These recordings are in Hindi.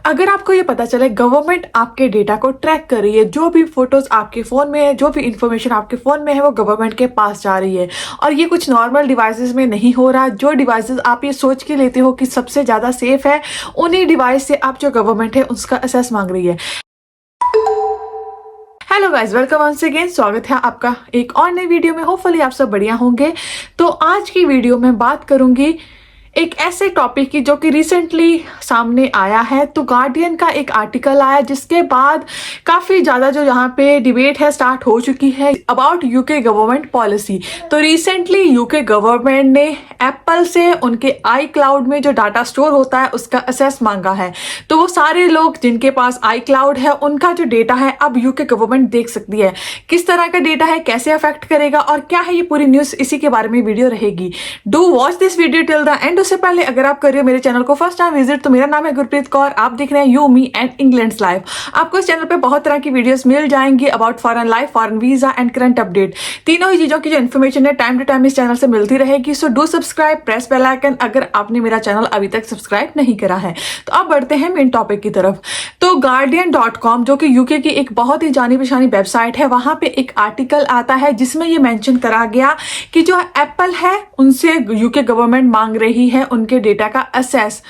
अगर आपको ये पता चले गवर्नमेंट आपके डेटा को ट्रैक कर रही है, जो भी फोटोज आपके फोन में है, जो भी इंफॉर्मेशन आपके फोन में है वो गवर्नमेंट के पास जा रही है, और ये कुछ नॉर्मल डिवाइसेस में नहीं हो रहा। जो डिवाइसेस आप ये सोच के लेते हो कि सबसे ज्यादा सेफ है, उन्हीं डिवाइस से आप जो गवर्नमेंट है उसका एक्सेस मांग रही है। Hello guys, welcome once again. स्वागत है आपका एक और नई वीडियो में। होपफुली आप सब बढ़िया होंगे। तो आज की वीडियो में बात करूंगी एक ऐसे टॉपिक की जो कि रिसेंटली सामने आया है। तो गार्डियन का एक आर्टिकल आया जिसके बाद काफी ज्यादा जो यहाँ पे डिबेट है स्टार्ट हो चुकी है अबाउट यूके गवर्नमेंट पॉलिसी। तो रिसेंटली यूके गवर्नमेंट ने एप्पल से उनके आई क्लाउड में जो डाटा स्टोर होता है उसका एक्सेस मांगा है। तो वो सारे लोग जिनके पास आई क्लाउड है उनका जो डेटा है अब यूके गवर्नमेंट देख सकती है। किस तरह का डेटा है, कैसे अफेक्ट करेगा और क्या है ये पूरी न्यूज, इसी के बारे में वीडियो रहेगी। Do watch this video till the end. उससे पहले अगर आप कर रहे हो मेरे चैनल को फर्स्ट टाइम विजिट, तो मेरा नाम है गुरप्रीत कौर, आप देख रहे हैं you me and England's life. आपको इस चैनल पे बहुत तरह की वीडियोस मिल जाएंगी about foreign life, foreign visa and current update. तीनों ही चीजों की जो इन्फॉर्मेशन है टाइम टू टाइम इस चैनल से मिलती रहेगी। So do subscribe, press bell icon अगर आपने मेरा चैनल अभी तक सब्सक्राइब नहीं करा है। तो अब बढ़ते हैं मेन टॉपिक की तरफ। तो guardian.com जो कि यूके की एक बहुत ही जानी पहचानी वेबसाइट है, वहां पे एक आर्टिकल आता है जिसमें ये मेंशन करा गया कि जो एप्पल है उनसे यूके गवर्नमेंट मांग रही है उनके डेटा का एक्सेस।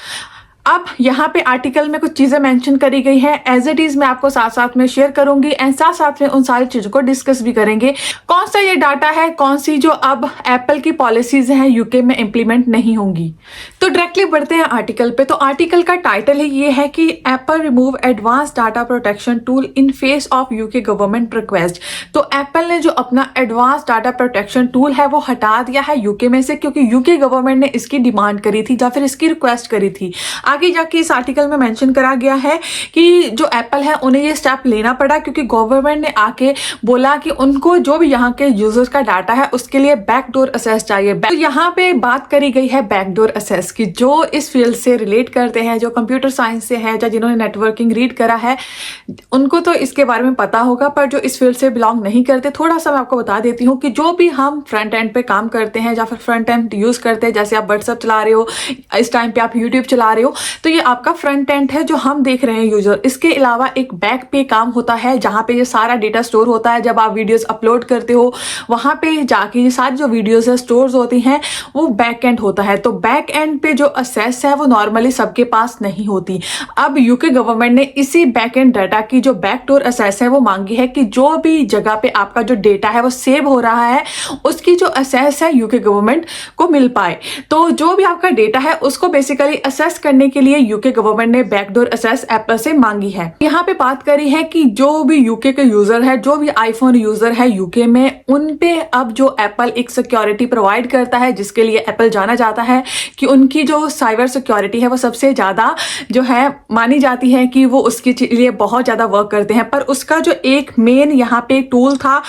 अब यहाँ पे आर्टिकल में कुछ चीजें मेंशन करी गई है, एज इट इज मैं आपको साथ साथ में शेयर करूंगी एंड साथ साथ में उन सारी चीजों को डिस्कस भी करेंगे। कौन सा ये डाटा है, कौन सी जो अब एप्पल की पॉलिसीज हैं यूके में इंप्लीमेंट नहीं होंगी। तो डायरेक्टली बढ़ते हैं आर्टिकल पे। तो आर्टिकल का टाइटल ही ये है कि Apple remove advance data protection tool in face of UK government request. तो एप्पल ने जो अपना एडवांस डाटा प्रोटेक्शन टूल है वो हटा दिया है यूके में से, क्योंकि यूके गवर्नमेंट ने इसकी डिमांड करी थी या फिर इसकी रिक्वेस्ट करी थी। आगे जाके इस आर्टिकल में मेंशन करा गया है कि जो एप्पल है उन्हें ये स्टेप लेना पड़ा क्योंकि गवर्नमेंट ने आके बोला कि उनको जो भी यहाँ के यूजर्स का डाटा है उसके लिए बैकडोर एक्सेस चाहिए। तो यहाँ पे बात करी गई है बैकडोर एक्सेस की। जो इस फील्ड से रिलेट करते हैं, जो कंप्यूटर साइंस से है या जिन्होंने नेटवर्किंग रीड करा है, उनको तो इसके बारे में पता होगा, पर जो इस फील्ड से बिलोंग नहीं करते, थोड़ा सा मैं आपको बता देती हूँ कि जो भी हम फ्रंट एंड पे काम करते हैं या फिर फ्रंट एंड यूज करते हैं, जैसे आप व्हाट्सएप चला रहे हो, इस टाइम पे आप यूट्यूब चला रहे हो, तो ये आपका फ्रंट एंड है जो हम देख रहे हैं यूजर। इसके अलावा एक बैक पे काम होता है जहां पे ये सारा डेटा स्टोर होता है। जब आप वीडियोस अपलोड करते हो वहां पे जाके ये सारी जो वीडियोस है स्टोर होती हैं, वो बैक एंड होता है। तो बैक एंड पे जो एक्सेस है वो नॉर्मली सबके पास नहीं होती। अब यूके गवर्नमेंट ने इसी बैक एंड डाटा की जो बैकडोर एक्सेस है वो मांगी है कि जो भी जगह पे आपका जो डेटा है वो सेव हो रहा है उसकी जो एक्सेस है यूके गवर्नमेंट को मिल पाए। तो जो भी आपका डेटा है उसको बेसिकली एक्सेस करने के लिए यूके गवर्नमेंट ने बैकडोर एक्सेस एप्पल से मांगी है। यहाँ पे बात करी है कि जो भी यूके के यूजर है, जो भी आईफोन यूजर है यूके में, उन पे अब जो एप्पल एक सिक्योरिटी प्रोवाइड करता है, जिसके लिए एप्पल जाना जाता है कि उनकी जो साइबर सिक्योरिटी है वो सबसे ज्यादा जो है मानी जाती है कि वो उसके लिए बहुत ज्यादा वर्क करते हैं। पर उसका जो एक मेन यहाँ पे टूल था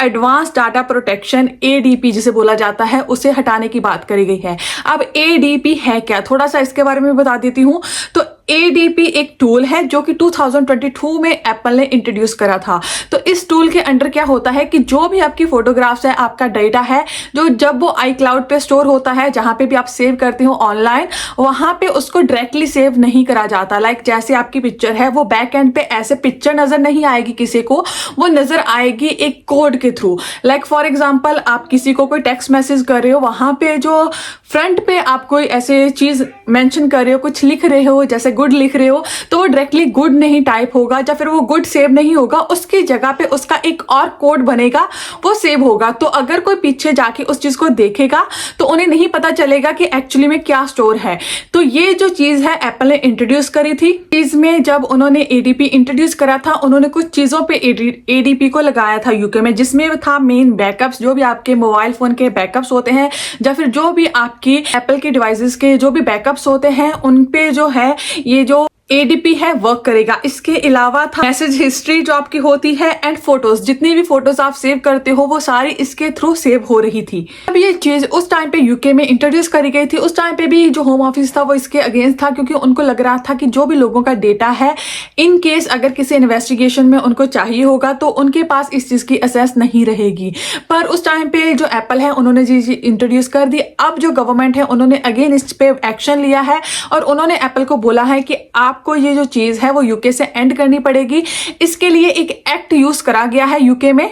एडवांस डाटा प्रोटेक्शन, एडीपी जिसे बोला जाता है, उसे हटाने की बात करी गई है। अब एडीपी है क्या, थोड़ा सा इसके बारे में बता देती हूँ। तो एडीपी एक टूल है जो कि 2022 में एप्पल ने इंट्रोड्यूस करा था। तो इस टूल के अंडर क्या होता है कि जो भी आपकी फोटोग्राफ्स है, आपका डेटा है, जो जब वो आई क्लाउड पे स्टोर होता है, जहां पे भी आप सेव करते हो ऑनलाइन, वहां पे उसको डायरेक्टली सेव नहीं करा जाता। लाइक जैसे आपकी पिक्चर है, वो बैक एंड पे ऐसे पिक्चर नजर नहीं आएगी किसी को, वो नजर आएगी एक कोड के थ्रू। लाइक फॉर एग्जाम्पल आप किसी को कोई टेक्स्ट मैसेज कर रहे हो, वहां पे जो फ्रंट पे आप कोई ऐसे चीज मेंशन कर रहे हो, कुछ लिख रहे हो, जैसे गुड लिख रहे हो, तो वो डायरेक्टली गुड नहीं टाइप होगा या फिर वो गुड सेव नहीं होगा, उसकी जगह पे उसका एक और कोड बनेगा, वो सेव होगा। तो अगर कोई पीछे जाके उस चीज को देखेगा तो उन्हें नहीं पता चलेगा कि एक्चुअली में क्या स्टोर है। तो ये जो चीज है एप्पल ने इंट्रोड्यूस करी थी। चीज में जब उन्होंने एडीपी इंट्रोड्यूस करा था, उन्होंने कुछ चीजों पे एडीपी को लगाया था यूके में, जिसमें था मेन बैकअप्स, जो भी आपके मोबाइल फोन के बैकअप्स होते हैं या फिर जो भी आपकी एप्पल के डिवाइसेस के जो भी बैकअप्स होते हैं, उन पे जो है ये जो एडीपी है वर्क करेगा। इसके अलावा था मैसेज हिस्ट्री जो आपकी होती है एंड फोटोज, जितनी भी फोटोज आप सेव करते हो वो सारी इसके थ्रू सेव हो रही थी। अब ये चीज उस टाइम पे यूके में इंट्रोड्यूस करी गई थी। उस टाइम पे भी जो होम ऑफिस था वो इसके अगेंस्ट था, क्योंकि उनको लग रहा था कि जो भी लोगों का डेटा है, इन केस अगर किसी इन्वेस्टिगेशन में उनको चाहिए होगा तो उनके पास इस चीज की एक्सेस नहीं रहेगी। पर उस टाइम पे जो एप्पल है उन्होंने चीज इंट्रोड्यूस कर दी। अब जो गवर्नमेंट है उन्होंने अगेन इस पे एक्शन लिया है और उन्होंने एप्पल को बोला है कि आप आपको ये जो चीज है वो यूके से एंड करनी पड़ेगी। इसके लिए एक एक्ट यूज करा गया है यूके में।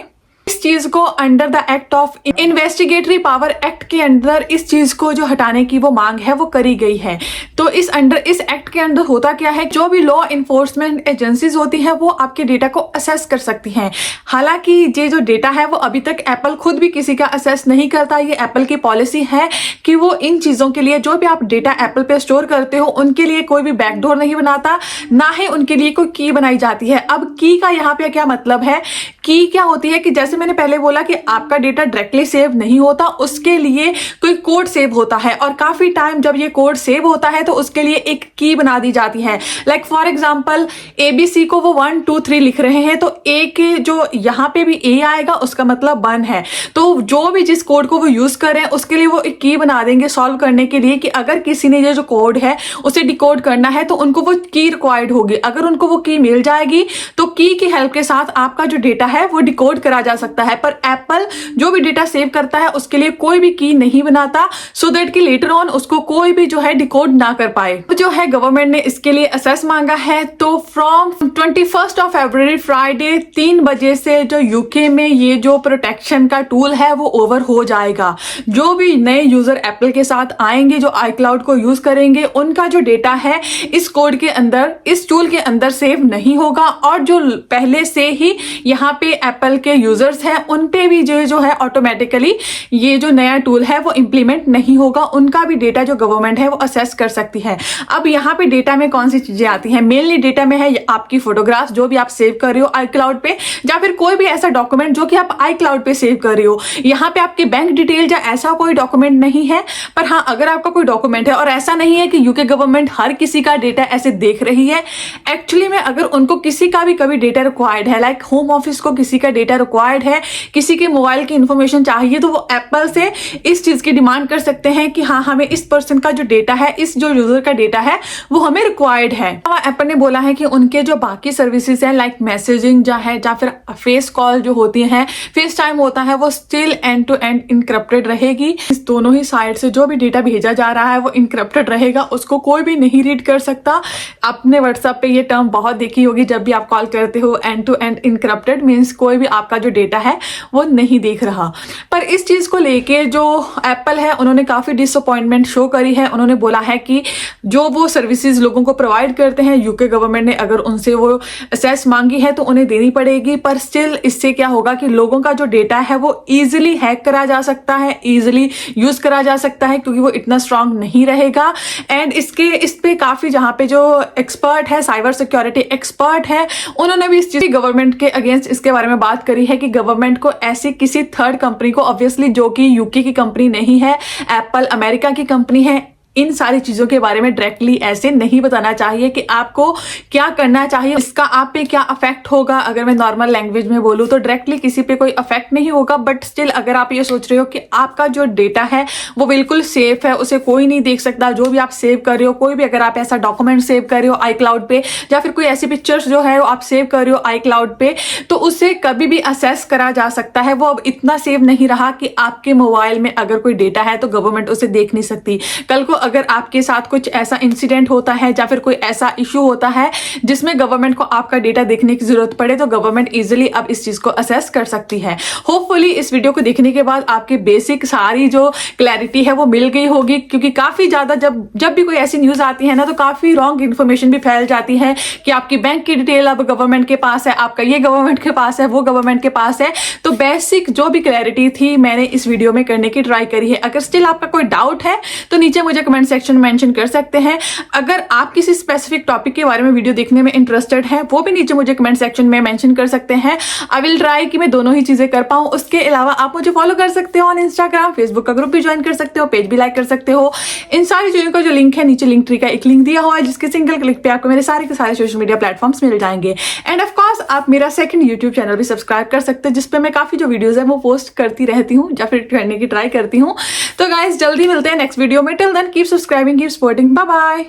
इस चीज को under the act of investigatory power act के अंदर इस चीज को जो हटाने की वो मांग है वो करी गई है। तो इस एक्ट के अंदर होता क्या है, जो भी लॉ इन्फोर्समेंट एजेंसीज होती हैं वो आपके डेटा को असेस कर सकती हैं। हालांकि ये जो डेटा है वो अभी तक एप्पल खुद भी किसी का असेस नहीं करता। ये एप्पल की पॉलिसी है कि वो इन चीजों के लिए, जो भी आप डेटा एप्पल पे स्टोर करते हो उनके लिए कोई भी बैकडोर नहीं बनाता, ना ही उनके लिए कोई की बनाई जाती है। अब की का यहाँ पे क्या मतलब है, की क्या होती है कि जैसे मैंने पहले बोला कि आपका डेटा डायरेक्टली सेव नहीं होता, उसके लिए कोई कोड सेव होता है और काफी टाइम जब ये कोड सेव होता है तो उसके लिए एक की बना दी जाती है। लाइक फॉर एग्जांपल ABC को वो 1 2 3 लिख रहे हैं तो ए के जो यहाँ पे भी ए आएगा उसका मतलब 1 है। तो जो भी जिस कोड को वो यूज कर रहे हैं उसके लिए वो एक की बना देंगे सॉल्व करने के लिए कि अगर किसी ने ये जो कोड है उसे डिकोड करना है तो उनको वो की रिक्वायर्ड होगी। अगर उनको वो की मिल जाएगी तो की की हेल्प के साथ आपका जो डेटा है वो डिकोड करा जा सकता है। पर एप्पल जो भी डेटा सेव करता है उसके लिए कोई भी की नहीं बनाता, सो दैट कि लेटर ऑन उसको कोई भी जो है डिकोड ना कर पाए। तो जो है गवर्नमेंट ने इसके लिए असेस मांगा है। तो फ्रॉम 21 फरवरी फ्राइडे 3 बजे से जो यूके में ये जो प्रोटेक्शन का टूल है वो ओवर हो जाएगा। जो भी नए यूजर एप्पल के साथ आएंगे, जो iCloud को यूज करेंगे, उनका जो डेटा है इस कोड के अंदर, इस टूल के अंदर सेव नहीं होगा। और जो पहले से ही यहाँ पे एप्पल के यूजर्स हैं उन पे भी जो है ऑटोमेटिकली ये जो नया टूल है वो इंप्लीमेंट नहीं होगा। उनका भी डेटा जो गवर्नमेंट है वो असेस कर सकती है। अब यहाँ पे डेटा में कौन सी चीजें आती हैं, मेनली डेटा में है आपकी फोटोग्राफ्स जो भी आप सेव कर रहे हो iCloud पे, या फिर कोई भी ऐसा डॉक्यूमेंट जो कि आप iCloud पे सेव कर रहे हो। यहाँ पे आपके बैंक डिटेल या ऐसा कोई डॉक्यूमेंट नहीं है। पर हाँ, अगर आपका कोई डॉक्यूमेंट है, और ऐसा नहीं है कि यूके गवर्नमेंट हर किसी का डेटा ऐसे देख रही है, एक्चुअली में अगर उनको किसी का भी कभी डेटा रिक्वायर्ड है, लाइक होम ऑफिस को किसी का डेटा रिक्वायर्ड है, किसी के मोबाइल की इंफॉर्मेशन चाहिए, तो वो एप्पल से इस चीज की डिमांड कर सकते हैं कि हाँ, हमें इस पर्सन का जो डेटा है, इस जो यूजर का डेटा है वो हमें रिक्वायर्ड है। एप्पल ने बोला है कि उनके जो बाकी सर्विसेज हैं लाइक मैसेजिंग जो है या फिर फेस कॉल जो होती है, फेस टाइम होता है, वो still end to end encrypted रहेगी। इस दोनों ही साइड से जो भी डेटा भेजा जा रहा है वो इनक्रिप्टेड रहेगा, उसको कोई भी नहीं रीड कर सकता। आपने व्हाट्सएप पे ये टर्म बहुत देखी होगी, जब भी आप कॉल करते हो end to end encrypted means कोई भी आपका जो डेटा है वो नहीं देख रहा। पर इस चीज को लेके जो एप्पल है उन्होंने काफी डिसअपॉइंटमेंट शो करी है। उन्होंने बोला है कि जो वो सर्विसेज लोगों को प्रोवाइड करते हैं, यूके गवर्नमेंट ने अगर उनसे वो असेस मांगी है तो उन्हें देनी पड़ेगी। पर स्टिल इससे क्या होगा कि लोगों का जो डेटा है वो इजीली हैक करा जा सकता है, इजीली यूज करा जा सकता है, क्योंकि वो इतना स्ट्रांग नहीं रहेगा। एंड इस पे काफी जहां पे जो एक्सपर्ट है, साइबर सिक्योरिटी एक्सपर्ट है, उन्होंने भी इस चीज गवर्नमेंट के अगेंस्ट इसके बारे में बात करी है कि गवर्नमेंट को ऐसी किसी थर्ड कंपनी को, ऑब्वियसली जो कि यूके की कंपनी नहीं है, एप्पल अमेरिका की कंपनी है, इन सारी चीजों के बारे में डायरेक्टली ऐसे नहीं बताना चाहिए कि आपको क्या करना चाहिए, इसका आप पे क्या अफेक्ट होगा। अगर मैं नॉर्मल लैंग्वेज में बोलूँ तो डायरेक्टली किसी पे कोई अफेक्ट नहीं होगा, बट स्टिल अगर आप ये सोच रहे हो कि आपका जो डेटा है वो बिल्कुल सेफ है, उसे कोई नहीं देख सकता, जो भी आप सेव कर रहे हो, कोई भी अगर आप ऐसा डॉक्यूमेंट सेव कर रहे हो iCloud पे, या फिर कोई ऐसी पिक्चर्स जो है आप सेव कर रहे हो iCloud पे, तो उसे कभी भी असेस करा जा सकता है। वो अब इतना सेव नहीं रहा कि आपके मोबाइल में अगर कोई डेटा है तो गवर्नमेंट उसे देख नहीं सकती। कल को अगर आपके साथ कुछ ऐसा इंसिडेंट होता है या फिर कोई ऐसा इश्यू होता है जिसमें गवर्नमेंट को आपका डेटा देखने की जरूरत पड़े, तो गवर्नमेंट इजीली अब इस चीज को असेस कर सकती है। होपफुली इस वीडियो को देखने के बाद आपके बेसिक सारी जो क्लैरिटी है वो मिल गई होगी, क्योंकि काफी ज्यादा जब भी कोई ऐसी न्यूज आती है ना, तो काफी रॉन्ग इन्फॉर्मेशन भी फैल जाती है कि आपकी बैंक की डिटेल अब गवर्नमेंट के पास है, आपका ये गवर्नमेंट के पास है, वो गवर्नमेंट के पास है। तो बेसिक जो भी क्लैरिटी थी मैंने इस वीडियो में करने की ट्राई करी है। अगर स्टिल आपका कोई डाउट है तो नीचे मुझे कमेंट सेक्शन मेंशन कर सकते हैं। अगर आप किसी स्पेसिफिक टॉपिक के बारे में वीडियो देखने में इंटरेस्टेड हैं, वो भी नीचे मुझे कमेंट सेक्शन में मेंशन कर सकते हैं। आई विल ट्राई कि मैं दोनों ही चीजें कर पाऊं। उसके अलावा आप मुझे फॉलो कर सकते हो ऑन इंस्टाग्राम, फेसबुक का ग्रुप भी ज्वाइन कर सकते हो, पेज भी लाइक कर सकते हो। इन सारी चीजों का जो लिंक है नीचे लिंक ट्री का एक लिंक दिया हुआ है, जिसके सिंगल क्लिक पे आपको मेरे सारे के सारे सोशल मीडिया प्लेटफॉर्म्स मिल जाएंगे। एंड ऑफ कोर्स आप मेरा सेकंड यूट्यूब चैनल भी सब्सक्राइब कर सकते हैं, जिसपे मैं काफी जो वीडियोस है वो पोस्ट करती रहती हूँ या फिर करने की ट्राई करती हूँ। तो गाइस जल्दी मिलते हैं नेक्स्ट वीडियो में। Till then keep subscribing, keep supporting, bye bye.